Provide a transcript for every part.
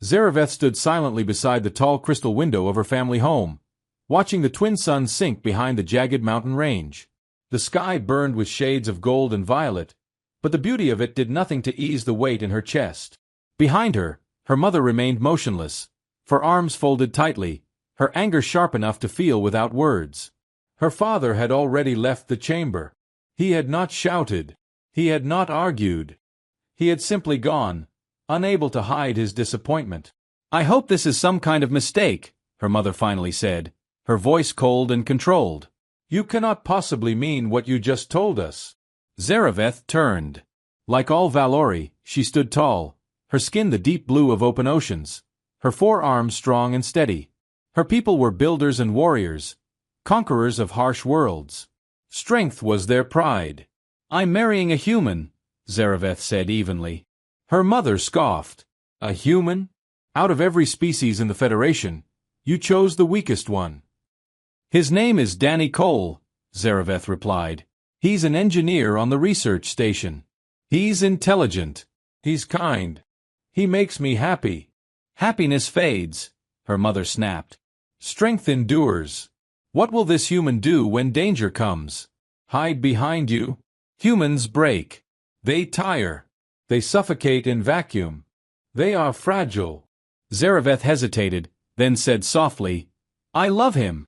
Zareveth stood silently beside the tall crystal window of her family home, watching the twin suns sink behind the jagged mountain range. The sky burned with shades of gold and violet, but the beauty of it did nothing to ease the weight in her chest. Behind her, her mother remained motionless, her arms folded tightly, her anger sharp enough to feel without words. Her father had already left the chamber. He had not shouted. He had not argued. He had simply gone, unable to hide his disappointment. "I hope this is some kind of mistake," her mother finally said, her voice cold and controlled. "You cannot possibly mean what you just told us." Zareveth turned. Like all Valori, she stood tall, her skin the deep blue of open oceans, her forearms strong and steady. Her people were builders and warriors, conquerors of harsh worlds. Strength was their pride. "I'm marrying a human," Zareveth said evenly. Her mother scoffed. "A human? Out of every species in the Federation, you chose the weakest one." "His name is Danny Cole," Zareveth replied. "He's an engineer on the research station. He's intelligent. He's kind. He makes me happy." "Happiness fades," her mother snapped. "Strength endures. What will this human do when danger comes? Hide behind you? Humans break. They tire. They suffocate in vacuum. They are fragile." Zareveth hesitated, then said softly, "I love him."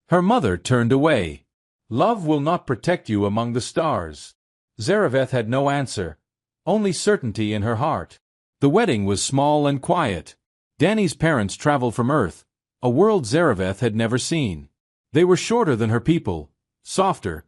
Her mother turned away. "Love will not protect you among the stars." Zareveth had no answer, only certainty in her heart. The wedding was small and quiet. Danny's parents traveled from Earth, a world Zareveth had never seen. They were shorter than her people, softer,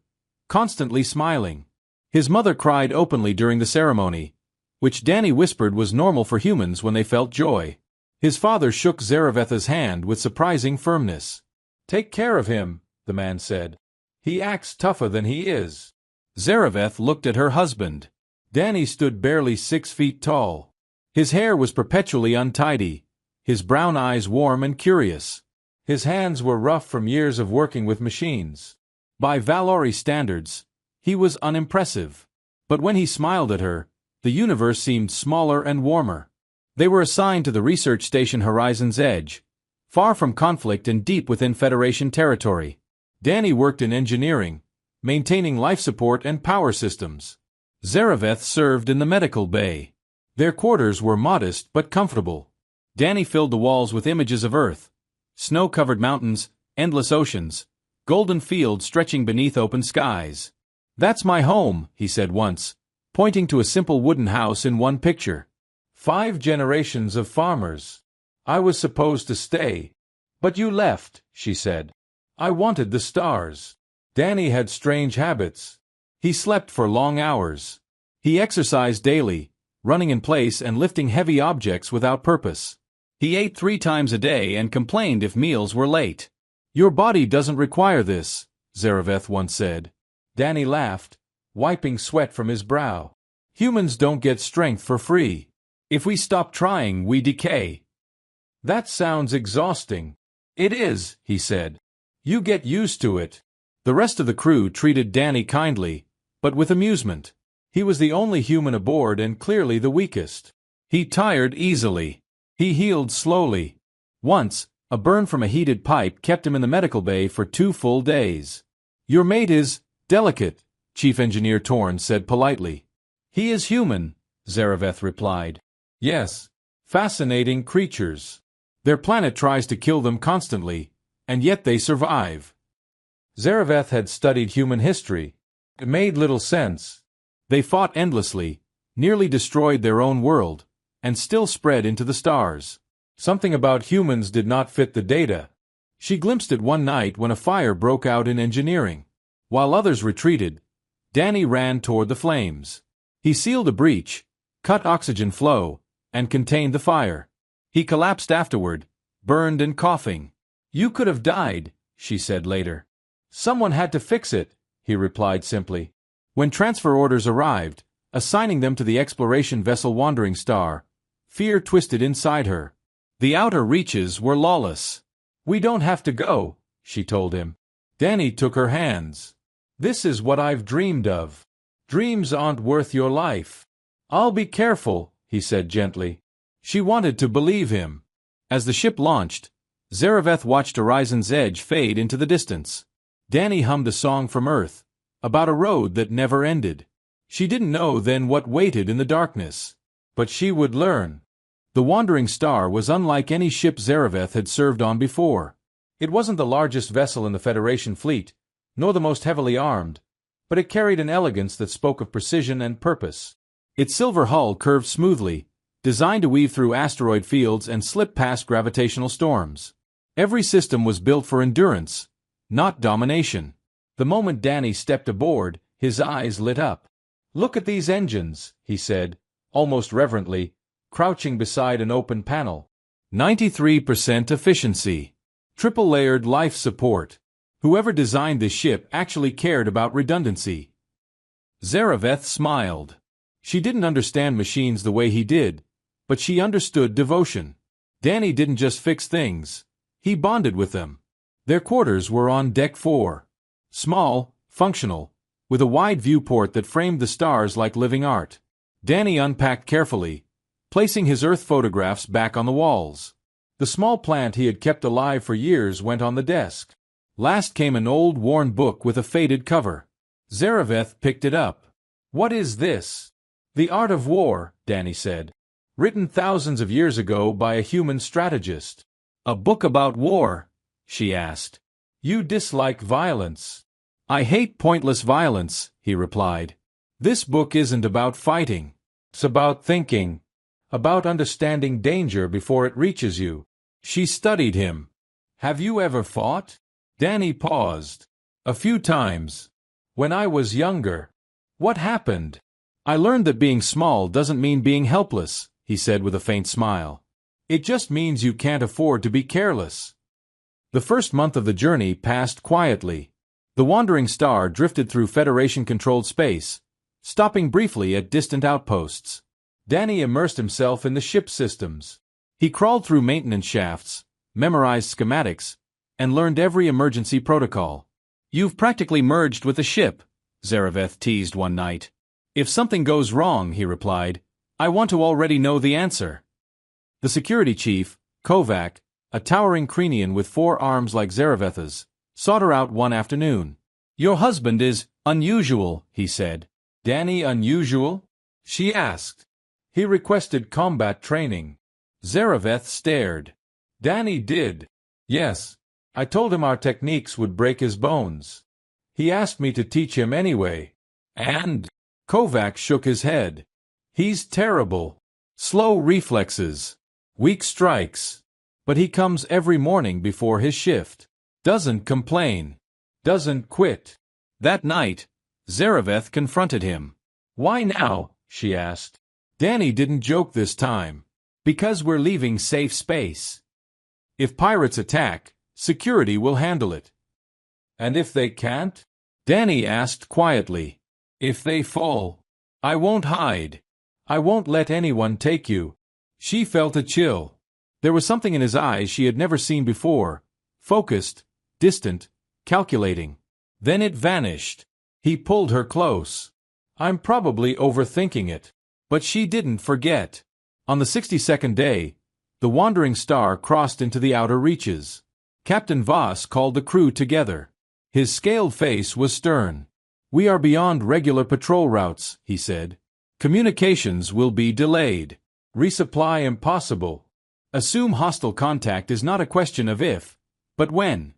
constantly smiling. His mother cried openly during the ceremony, which Danny whispered was normal for humans when they felt joy. His father shook Zareveth's hand with surprising firmness. "Take care of him," the man said. "He acts tougher than he is." Zareveth looked at her husband. Danny stood barely 6 feet tall. His hair was perpetually untidy, his brown eyes warm and curious. His hands were rough from years of working with machines. By Valori standards, he was unimpressive. But when he smiled at her, the universe seemed smaller and warmer. They were assigned to the research station Horizon's Edge, far from conflict and deep within Federation territory. Danny worked in engineering, maintaining life support and power systems. Zareveth served in the medical bay. Their quarters were modest but comfortable. Danny filled the walls with images of Earth, snow-covered mountains, endless oceans, golden fields stretching beneath open skies. "That's my home," he said once, pointing to a simple wooden house in one picture. 5 generations of farmers. I was supposed to stay. But you left," she said. "I wanted the stars." Danny had strange habits. He slept for long hours. He exercised daily, running in place and lifting heavy objects without purpose. He ate 3 times a day and complained if meals were late. "Your body doesn't require this," Zareveth once said. Danny laughed, wiping sweat from his brow. "Humans don't get strength for free. If we stop trying, we decay." "That sounds exhausting." "It is," he said. "You get used to it." The rest of the crew treated Danny kindly, but with amusement. He was the only human aboard and clearly the weakest. He tired easily. He healed slowly. Once, a burn from a heated pipe kept him in the medical bay for 2 full days. "Your mate is delicate," Chief Engineer Torn said politely. "He is human," Zareveth replied. "Yes, fascinating creatures. Their planet tries to kill them constantly, and yet they survive." Zareveth had studied human history. It made little sense. They fought endlessly, nearly destroyed their own world, and still spread into the stars. Something about humans did not fit the data. She glimpsed it one night when a fire broke out in engineering. While others retreated, Danny ran toward the flames. He sealed a breach, cut oxygen flow, and contained the fire. He collapsed afterward, burned and coughing. "You could have died," she said later. "Someone had to fix it," he replied simply. When transfer orders arrived, assigning them to the exploration vessel Wandering Star, fear twisted inside her. The outer reaches were lawless. "We don't have to go," she told him. Danny took her hands. "This is what I've dreamed of. Dreams aren't worth your life." "I'll be careful," he said gently. She wanted to believe him. As the ship launched, Zareveth watched Horizon's edge fade into the distance. Danny hummed a song from Earth, about a road that never ended. She didn't know then what waited in the darkness. But she would learn. The wandering star was unlike any ship Zareveth had served on before. It wasn't the largest vessel in the Federation fleet, nor the most heavily armed, but it carried an elegance that spoke of precision and purpose. Its silver hull curved smoothly, designed to weave through asteroid fields and slip past gravitational storms. Every system was built for endurance, not domination. The moment Danny stepped aboard, his eyes lit up. "Look at these engines," he said, almost reverently, crouching beside an open panel. 93% efficiency. Triple-layered life support. Whoever designed this ship actually cared about redundancy. Zareveth smiled. She didn't understand machines the way he did, but she understood devotion. Danny didn't just fix things. He bonded with them. Their quarters were on Deck 4. Small, functional, with a wide viewport that framed the stars like living art. Danny unpacked carefully, placing his Earth photographs back on the walls. The small plant he had kept alive for years went on the desk. Last came an old, worn book with a faded cover. Zareveth picked it up. "What is this?" "The Art of War," Danny said. "Written thousands of years ago by a human strategist." "A book about war?" she asked. "You dislike violence." "I hate pointless violence," he replied. "This book isn't about fighting. It's about thinking. About understanding danger before it reaches you." She studied him. "Have you ever fought?" Danny paused. "A few times. When I was younger." "What happened?" "I learned that being small doesn't mean being helpless," he said with a faint smile. "It just means you can't afford to be careless." The first month of the journey passed quietly. The wandering star drifted through Federation-controlled space, stopping briefly at distant outposts. Danny immersed himself in the ship's systems. He crawled through maintenance shafts, memorized schematics, and learned every emergency protocol. "You've practically merged with the ship," Zareveth teased one night. "If something goes wrong," he replied, "I want to already know the answer." The security chief, Kovac, a towering Krenian with 4 arms like Zareveth's, sought her out one afternoon. "Your husband is unusual," he said. "Danny unusual?" she asked. "He requested combat training." Zareveth stared. "Danny did." "Yes. I told him our techniques would break his bones. He asked me to teach him anyway." "And?" Kovac shook his head. "He's terrible. Slow reflexes. Weak strikes. But he comes every morning before his shift. Doesn't complain. Doesn't quit." That night, Zareveth confronted him. "Why now?" she asked. Danny didn't joke this time. "Because we're leaving safe space. If pirates attack, security will handle it." "And if they can't?" Danny asked quietly. "If they fall, I won't hide. I won't let anyone take you." She felt a chill. There was something in his eyes she had never seen before, focused, distant, calculating. Then it vanished. He pulled her close. "I'm probably overthinking it." But she didn't forget. On the 62nd day, the wandering star crossed into the outer reaches. Captain Voss called the crew together. His scaled face was stern. "We are beyond regular patrol routes," he said. "Communications will be delayed. Resupply impossible. Assume hostile contact is not a question of if, but when."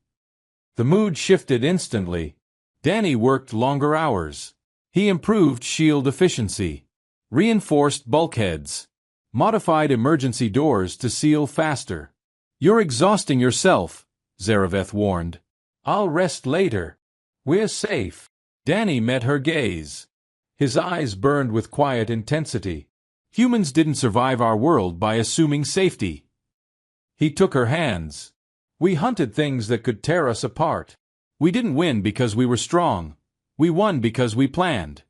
The mood shifted instantly. Danny worked longer hours. He improved shield efficiency, reinforced bulkheads, modified emergency doors to seal faster. "You're exhausting yourself," Zareveth warned. "I'll rest later. We're safe." Danny met her gaze. His eyes burned with quiet intensity. "Humans didn't survive our world by assuming safety." He took her hands. "We hunted things that could tear us apart. We didn't win because we were strong. We won because we planned."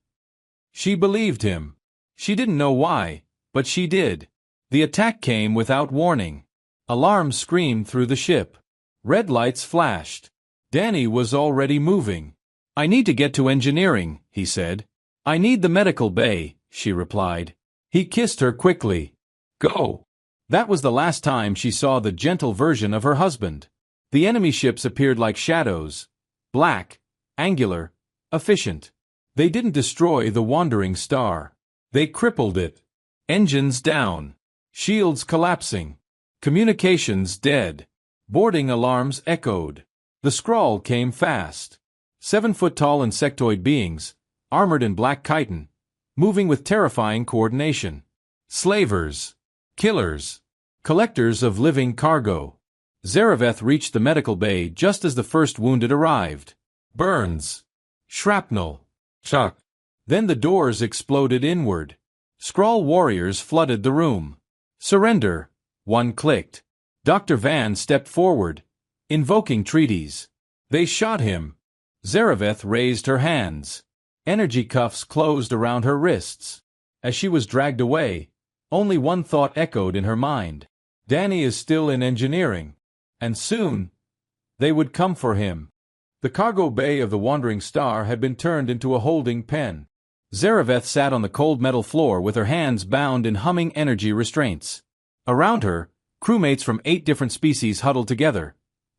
She believed him. She didn't know why, but she did. The attack came without warning. Alarms screamed through the ship. Red lights flashed. Danny was already moving. "I need to get to engineering," he said. "I need the medical bay," she replied. He kissed her quickly. "Go." That was the last time she saw the gentle version of her husband. The enemy ships appeared like shadows, black, angular, efficient. They didn't destroy the wandering star. They crippled it. Engines down. Shields collapsing. Communications dead. Boarding alarms echoed. The scrawl came fast. 7-foot-tall insectoid beings, armored in black chitin, moving with terrifying coordination. Slavers. Killers. Collectors of living cargo. Zareveth reached the medical bay just as the first wounded arrived. Burns. Shrapnel. Chuck. Then the doors exploded inward. Skrull warriors flooded the room. Surrender. One clicked. Dr. Van stepped forward, invoking treaties. They shot him. Zareveth raised her hands. Energy cuffs closed around her wrists. As she was dragged away, only one thought echoed in her mind. Danny is still in engineering. And soon, they would come for him. The cargo bay of the Wandering Star had been turned into a holding pen. Zareveth sat on the cold metal floor with her hands bound in humming energy restraints. Around her, crewmates from 8 different species huddled together.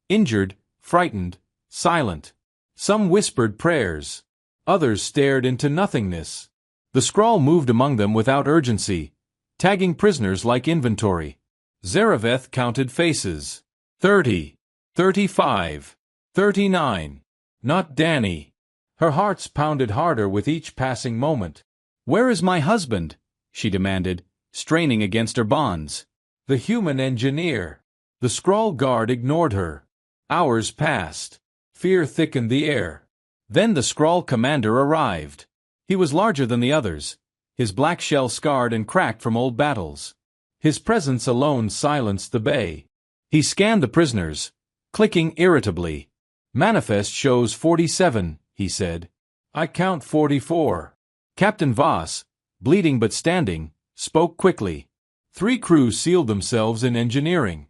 Injured, frightened, silent. Some whispered prayers. Others stared into nothingness. The Skrull moved among them without urgency, tagging prisoners like inventory. Zareveth counted faces. 30. 35. 39. Not Danny. Her hearts pounded harder with each passing moment. "Where is my husband?" she demanded, straining against her bonds. The human engineer. The Skrull guard ignored her. Hours passed. Fear thickened the air. Then the Skrull commander arrived. He was larger than the others, his black shell scarred and cracked from old battles. His presence alone silenced the bay. He scanned the prisoners, clicking irritably. "Manifest shows 47, he said. "I count 44. Captain Voss, bleeding but standing, spoke quickly. 3 crews sealed themselves in engineering.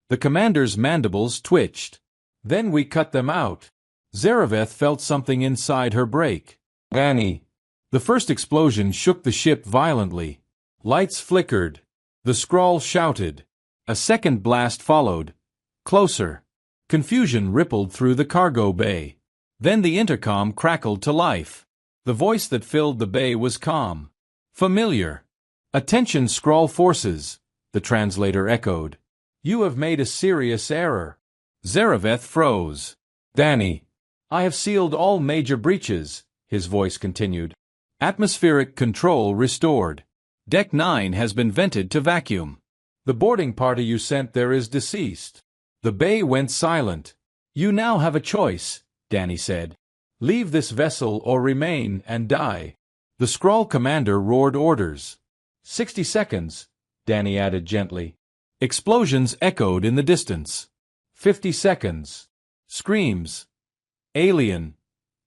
The commander's mandibles twitched. "Then we cut them out." Zareveth felt something inside her break. "Danny." The first explosion shook the ship violently. Lights flickered. The Skrull shouted. A second blast followed. Closer. Confusion rippled through the cargo bay. Then the intercom crackled to life. The voice that filled the bay was calm. Familiar. "Attention, Skrull forces," the translator echoed. "You have made a serious error." Zareveth froze. "Danny." "I have sealed all major breaches," his voice continued. "Atmospheric control restored. Deck 9 has been vented to vacuum. The boarding party you sent there is deceased." The bay went silent. "You now have a choice," Danny said. "Leave this vessel or remain and die." The Skrull commander roared orders. 60 seconds, Danny added gently. Explosions echoed in the distance. 50 seconds. Screams. Alien.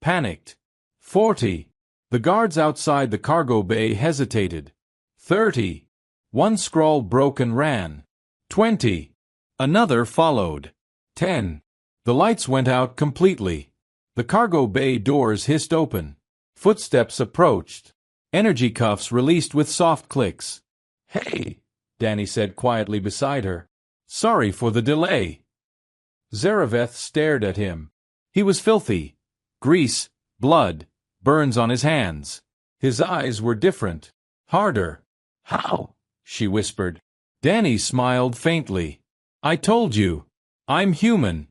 Panicked. 40. The guards outside the cargo bay hesitated. 30. One Skrull broke and ran. 20. Another followed. 10. The lights went out completely. The cargo bay doors hissed open. Footsteps approached. Energy cuffs released with soft clicks. "Hey," Danny said quietly beside her. "Sorry for the delay." Zareveth stared at him. He was filthy. Grease, blood, burns on his hands. His eyes were different. Harder. "How?" she whispered. Danny smiled faintly. "I told you. I'm human."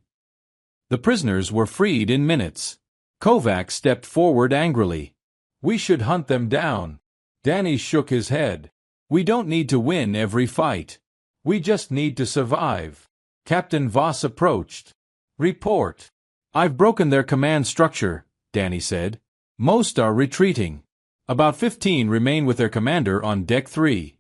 The prisoners were freed in minutes. Kovac stepped forward angrily. "We should hunt them down." Danny shook his head. "We don't need to win every fight. We just need to survive." Captain Voss approached. "Report." "I've broken their command structure," Danny said. "Most are retreating. About 15 remain with their commander on Deck 3.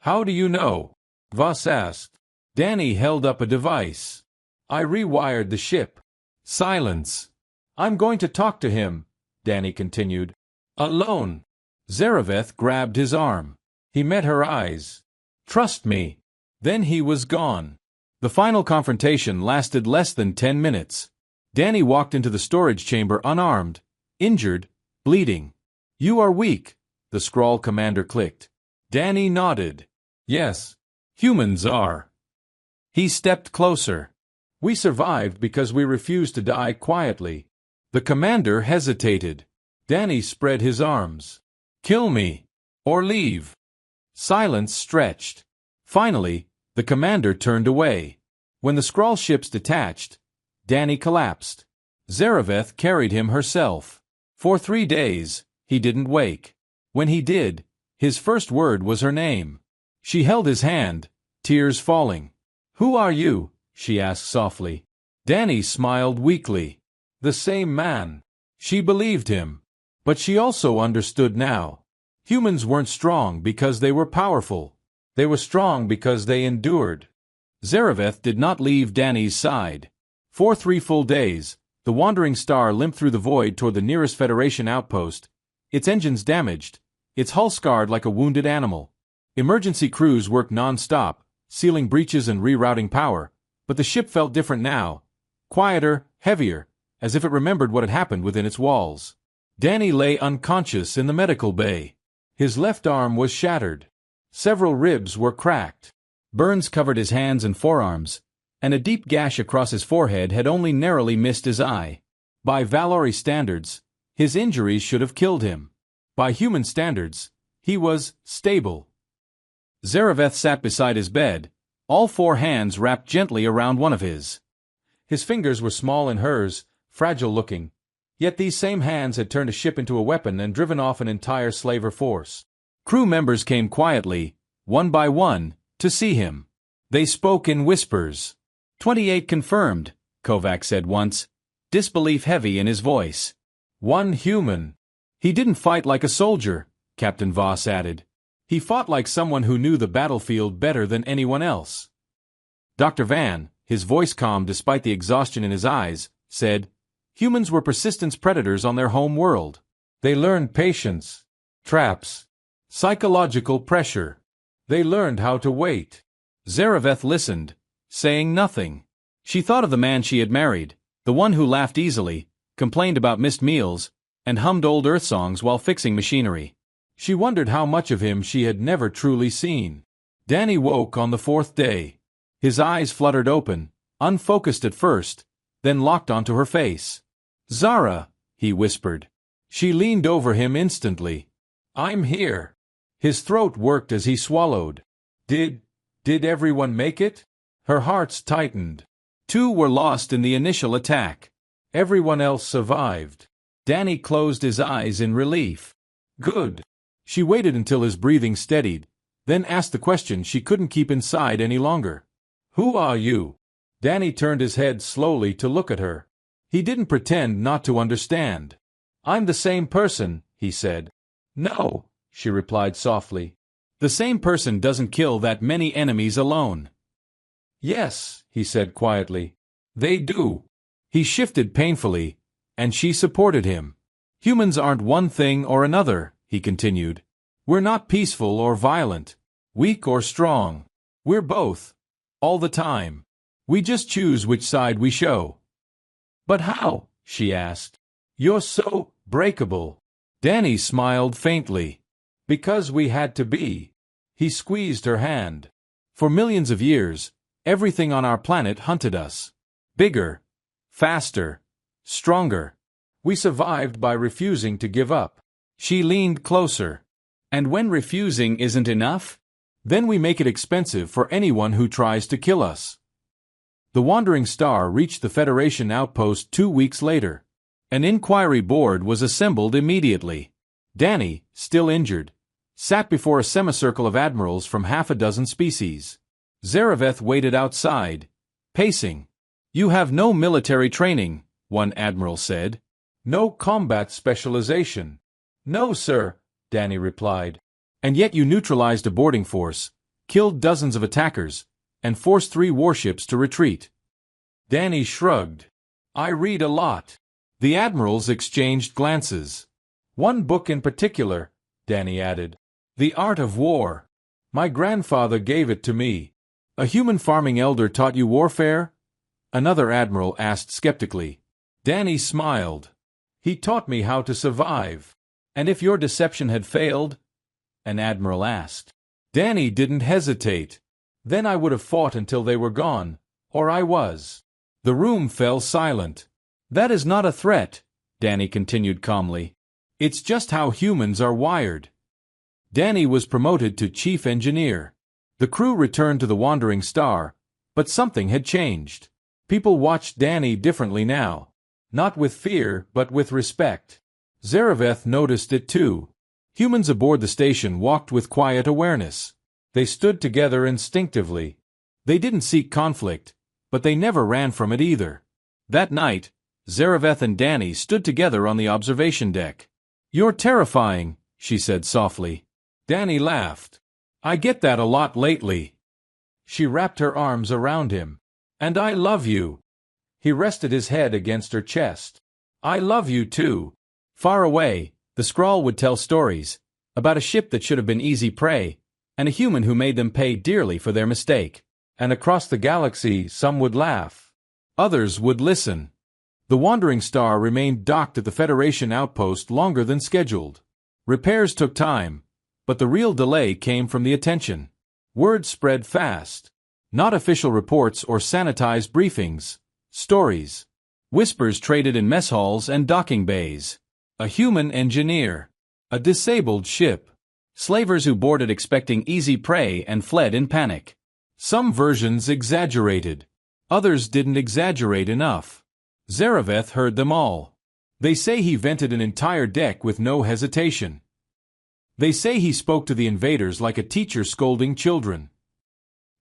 "How do you know?" Voss asked. Danny held up a device. "I rewired the ship." Silence. "I'm going to talk to him," Danny continued. "Alone." Zareveth grabbed his arm. He met her eyes. "Trust me." Then he was gone. The final confrontation lasted less than 10 minutes. Danny walked into the storage chamber unarmed, injured, bleeding. "You are weak," the Skrull commander clicked. Danny nodded. "Yes." Humans are. He stepped closer. We survived because we refused to die quietly. The commander hesitated. Danny spread his arms. Kill me. Or leave. Silence stretched. Finally, the commander turned away. When the Skrull ships detached, Danny collapsed. Zareveth carried him herself. For 3 days, he didn't wake. When he did, his first word was her name. She held his hand, tears falling. "Who are you?" she asked softly. Danny smiled weakly. The same man. She believed him. But she also understood now. Humans weren't strong because they were powerful. They were strong because they endured. Zareveth did not leave Danny's side. For 3 full days, the wandering star limped through the void toward the nearest Federation outpost, its engines damaged, its hull scarred like a wounded animal. Emergency crews worked non-stop, sealing breaches and rerouting power, but the ship felt different now. Quieter, heavier, as if it remembered what had happened within its walls. Danny lay unconscious in the medical bay. His left arm was shattered. Several ribs were cracked. Burns covered his hands and forearms, and a deep gash across his forehead had only narrowly missed his eye. By Valori standards, his injuries should have killed him. By human standards, he was stable. Zareveth sat beside his bed, all 4 hands wrapped gently around one of his. His fingers were small in hers, fragile-looking, yet these same hands had turned a ship into a weapon and driven off an entire slaver force. Crew members came quietly, one by one, to see him. They spoke in whispers. 28 confirmed, Kovac said once, disbelief heavy in his voice. 1 human. He didn't fight like a soldier, Captain Voss added. He fought like someone who knew the battlefield better than anyone else. Dr. Van, his voice calm despite the exhaustion in his eyes, said, humans were persistence predators on their home world. They learned patience, traps, psychological pressure. They learned how to wait. Zareveth listened, saying nothing. She thought of the man she had married, the one who laughed easily, complained about missed meals, and hummed old Earth songs while fixing machinery. She wondered how much of him she had never truly seen. Danny woke on the 4th day. His eyes fluttered open, unfocused at first, then locked onto her face. "Zara," he whispered. She leaned over him instantly. "I'm here." His throat worked as he swallowed. Did everyone make it? Her hearts tightened. 2 were lost in the initial attack. Everyone else survived. Danny closed his eyes in relief. Good. She waited until his breathing steadied, then asked the question she couldn't keep inside any longer. "Who are you?" Danny turned his head slowly to look at her. He didn't pretend not to understand. "I'm the same person," he said. "No," she replied softly. "The same person doesn't kill that many enemies alone." "Yes," he said quietly. "They do." He shifted painfully, and she supported him. "Humans aren't one thing or another," he continued. "We're not peaceful or violent, weak or strong. We're both. All the time. We just choose which side we show." "But how?" she asked. "You're so breakable." Danny smiled faintly. "Because we had to be." He squeezed her hand. "For millions of years, everything on our planet hunted us. Bigger, faster, stronger. We survived by refusing to give up." She leaned closer. "And when refusing isn't enough, then we make it expensive for anyone who tries to kill us." The wandering star reached the Federation outpost 2 weeks later. An inquiry board was assembled immediately. Danny, still injured, sat before a semicircle of admirals from 6 species. Zareveth waited outside, pacing. "You have no military training," one admiral said. "No combat specialization." "No, sir," Danny replied. "And yet you neutralized a boarding force, killed dozens of attackers, and forced 3 warships to retreat." Danny shrugged. "I read a lot." The admirals exchanged glances. "One book in particular," Danny added. "The Art of War. My grandfather gave it to me." "A human farming elder taught you warfare?" Another admiral asked skeptically. Danny smiled. "He taught me how to survive." "And if your deception had failed?" an admiral asked. Danny didn't hesitate. Then I would have fought until they were gone, or I was. The room fell silent. That is not a threat, Danny continued calmly. It's just how humans are wired. Danny was promoted to chief engineer. The crew returned to the wandering star, but something had changed. People watched Danny differently now. Not with fear, but with respect. Zareveth noticed it too. Humans aboard the station walked with quiet awareness. They stood together instinctively. They didn't seek conflict, but they never ran from it either. That night, Zareveth and Danny stood together on the observation deck. "You're terrifying," she said softly. Danny laughed. "I get that a lot lately." She wrapped her arms around him. "And I love you." He rested his head against her chest. "I love you too." Far away, the scrawl would tell stories about a ship that should have been easy prey, and a human who made them pay dearly for their mistake. And across the galaxy, some would laugh. Others would listen. The wandering star remained docked at the Federation outpost longer than scheduled. Repairs took time, but the real delay came from the attention. Word spread fast. Not official reports or sanitized briefings. Stories. Whispers traded in mess halls and docking bays. A human engineer. A disabled ship. Slavers who boarded expecting easy prey and fled in panic. Some versions exaggerated. Others didn't exaggerate enough. Zareveth heard them all. They say he vented an entire deck with no hesitation. They say he spoke to the invaders like a teacher scolding children.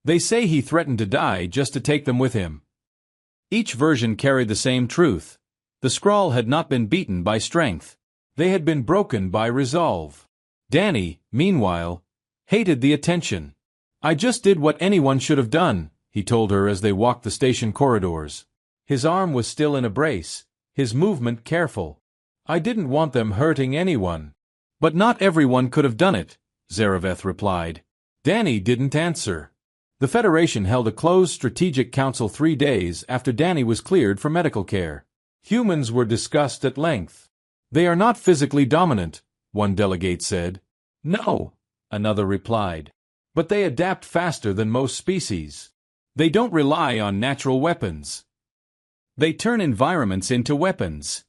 They say he threatened to die just to take them with him. Each version carried the same truth. The scrawl had not been beaten by strength. They had been broken by resolve. Danny, meanwhile, hated the attention. "I just did what anyone should have done," he told her as they walked the station corridors. His arm was still in a brace, his movement careful. "I didn't want them hurting anyone." "But not everyone could have done it," Zareveth replied. Danny didn't answer. The Federation held a closed strategic council 3 days after Danny was cleared for medical care. Humans were discussed at length. "They are not physically dominant," one delegate said. "No," another replied. "But they adapt faster than most species. They don't rely on natural weapons. They turn environments into weapons."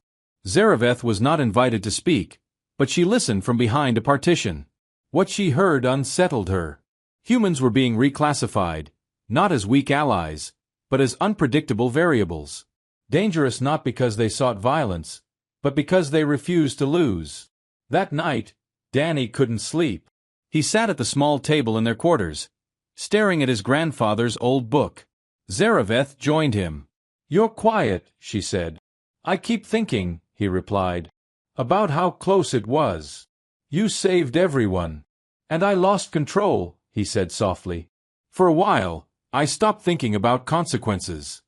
Zareveth was not invited to speak, but she listened from behind a partition. What she heard unsettled her. Humans were being reclassified, not as weak allies, but as unpredictable variables. Dangerous not because they sought violence, but because they refused to lose. That night, Danny couldn't sleep. He sat at the small table in their quarters, staring at his grandfather's old book. Zareveth joined him. "You're quiet," she said. "I keep thinking," he replied, "about how close it was. You saved everyone. And I lost control," he said softly. "For a while, I stopped thinking about consequences."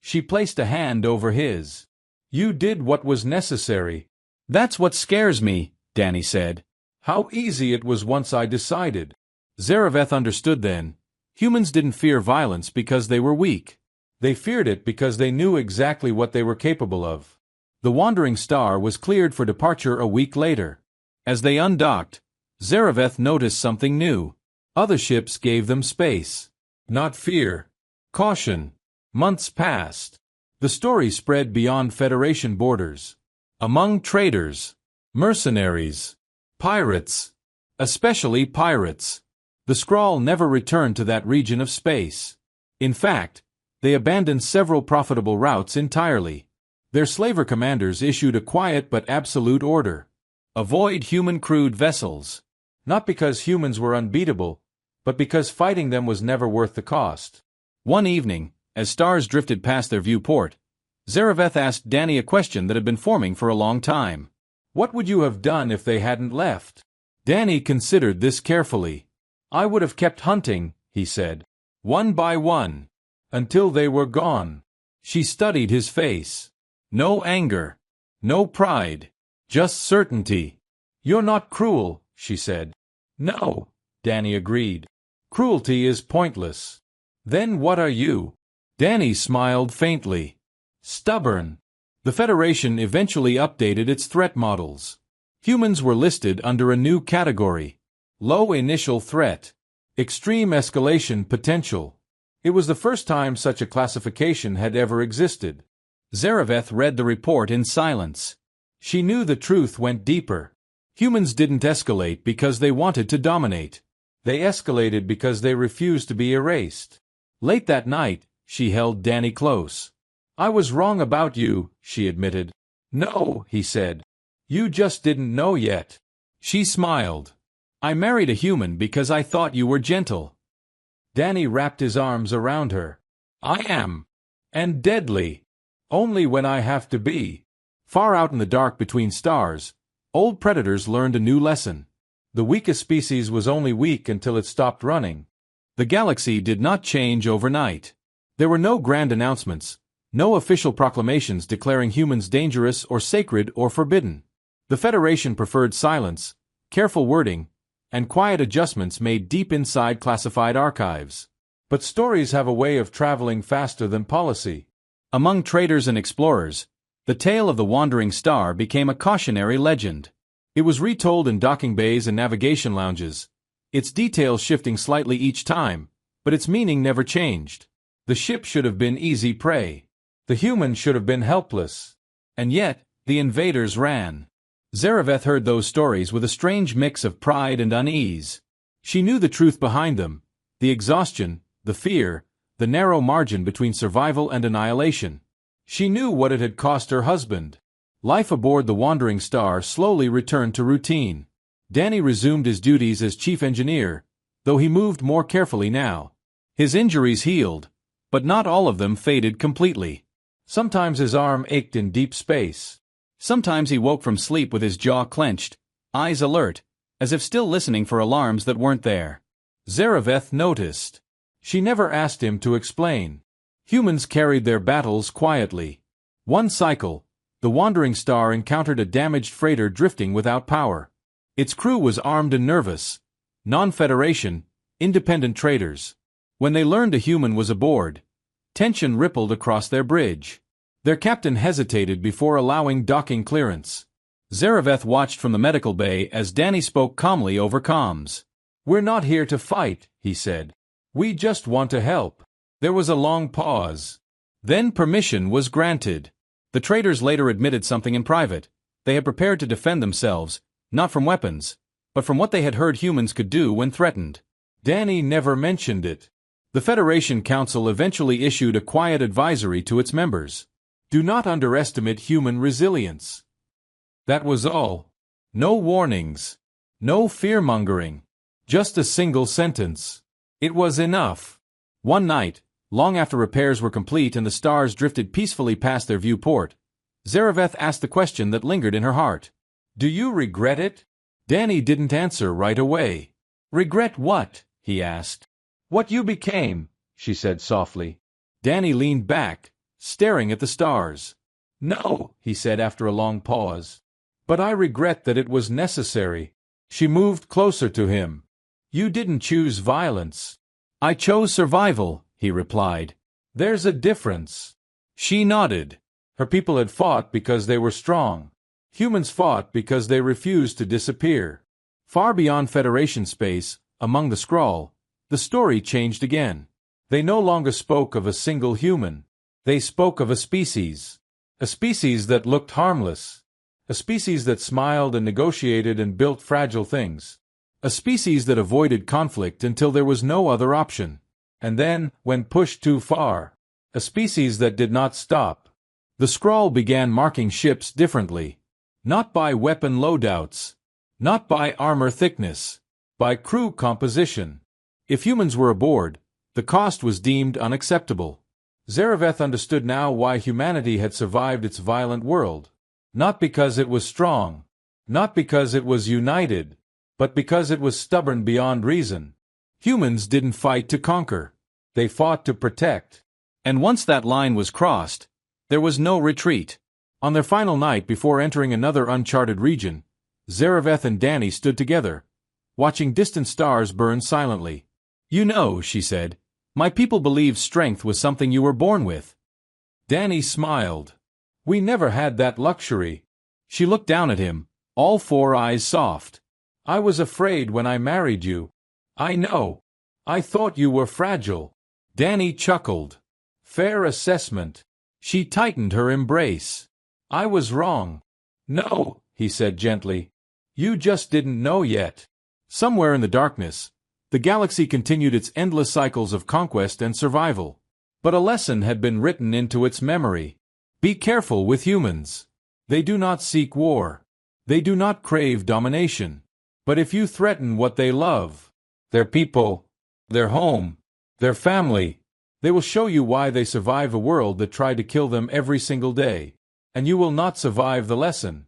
She placed a hand over his. "You did what was necessary." "That's what scares me," Danny said. "How easy it was once I decided." Zareveth understood then. Humans didn't fear violence because they were weak. They feared it because they knew exactly what they were capable of. The wandering star was cleared for departure a week later. As they undocked, Zareveth noticed something new. Other ships gave them space. Not fear. Caution. Months passed. The story spread beyond Federation borders. Among traders, mercenaries, pirates, especially pirates. The scrawl never returned to that region of space. In fact, they abandoned several profitable routes entirely. Their slaver commanders issued a quiet but absolute order. Avoid human-crewed vessels. Not because humans were unbeatable, but because fighting them was never worth the cost. One evening, as stars drifted past their viewport, Zareveth asked Danny a question that had been forming for a long time. "What would you have done if they hadn't left?" Danny considered this carefully. "I would have kept hunting," he said, "one by one, until they were gone." She studied his face. No anger, no pride, just certainty. "You're not cruel," she said. "No," Danny agreed. "Cruelty is pointless." "Then what are you?" Danny smiled faintly. "Stubborn." The Federation eventually updated its threat models. Humans were listed under a new category. Low initial threat. Extreme escalation potential. It was the first time such a classification had ever existed. Zareveth read the report in silence. She knew the truth went deeper. Humans didn't escalate because they wanted to dominate. They escalated because they refused to be erased. Late that night, she held Danny close. "I was wrong about you," she admitted. "No," he said. "You just didn't know yet." She smiled. "I married a human because I thought you were gentle." Danny wrapped his arms around her. "I am. And deadly. Only when I have to be." Far out in the dark between stars, old predators learned a new lesson. The weakest species was only weak until it stopped running. The galaxy did not change overnight. There were no grand announcements, no official proclamations declaring humans dangerous or sacred or forbidden. The Federation preferred silence, careful wording, and quiet adjustments made deep inside classified archives. But stories have a way of traveling faster than policy. Among traders and explorers, the tale of the wandering star became a cautionary legend. It was retold in docking bays and navigation lounges, its details shifting slightly each time, but its meaning never changed. The ship should have been easy prey. The human should have been helpless. And yet, the invaders ran. Zareveth heard those stories with a strange mix of pride and unease. She knew the truth behind them, the exhaustion, the fear, the narrow margin between survival and annihilation. She knew what it had cost her husband. Life aboard the wandering star slowly returned to routine. Danny resumed his duties as chief engineer, though he moved more carefully now. His injuries healed, but not all of them faded completely. Sometimes his arm ached in deep space. Sometimes he woke from sleep with his jaw clenched, eyes alert, as if still listening for alarms that weren't there. Zareveth noticed. She never asked him to explain. Humans carried their battles quietly. One cycle, the wandering star encountered a damaged freighter drifting without power. Its crew was armed and nervous. Non-Federation, independent traders. When they learned a human was aboard, tension rippled across their bridge. Their captain hesitated before allowing docking clearance. Zareveth watched from the medical bay as Danny spoke calmly over comms. "We're not here to fight," he said. "We just want to help." There was a long pause. Then permission was granted. The traders later admitted something in private. They had prepared to defend themselves, not from weapons, but from what they had heard humans could do when threatened. Danny never mentioned it. The Federation Council eventually issued a quiet advisory to its members. Do not underestimate human resilience. That was all. No warnings. No fear-mongering. Just a single sentence. It was enough. One night, long after repairs were complete and the stars drifted peacefully past their viewport, Zareveth asked the question that lingered in her heart. "Do you regret it?" Danny didn't answer right away. "Regret what?" he asked. "What you became," she said softly. Danny leaned back, staring at the stars. "No," he said after a long pause. "But I regret that it was necessary." She moved closer to him. "You didn't choose violence." "I chose survival," he replied. "There's a difference." She nodded. Her people had fought because they were strong. Humans fought because they refused to disappear. Far beyond Federation space, among the Skrull, the story changed again. They no longer spoke of a single human. They spoke of a species that looked harmless, a species that smiled and negotiated and built fragile things, a species that avoided conflict until there was no other option, and then, when pushed too far, a species that did not stop. The Skrull began marking ships differently, not by weapon loadouts, not by armor thickness, by crew composition. If humans were aboard, the cost was deemed unacceptable. Zareveth understood now why humanity had survived its violent world. Not because it was strong, not because it was united, but because it was stubborn beyond reason. Humans didn't fight to conquer. They fought to protect. And once that line was crossed, there was no retreat. On their final night before entering another uncharted region, Zareveth and Danny stood together, watching distant stars burn silently. "You know," she said, "my people believed strength was something you were born with." Danny smiled. "We never had that luxury." She looked down at him, all four eyes soft. "I was afraid when I married you." "I know." I thought you were fragile. Danny chuckled. Fair assessment. She tightened her embrace. I was wrong. No, he said gently. You just didn't know yet. Somewhere in the darkness, the galaxy continued its endless cycles of conquest and survival. But a lesson had been written into its memory. Be careful with humans. They do not seek war. They do not crave domination. But if you threaten what they love, their people, their home, their family, they will show you why they survive a world that tried to kill them every single day. And you will not survive the lesson.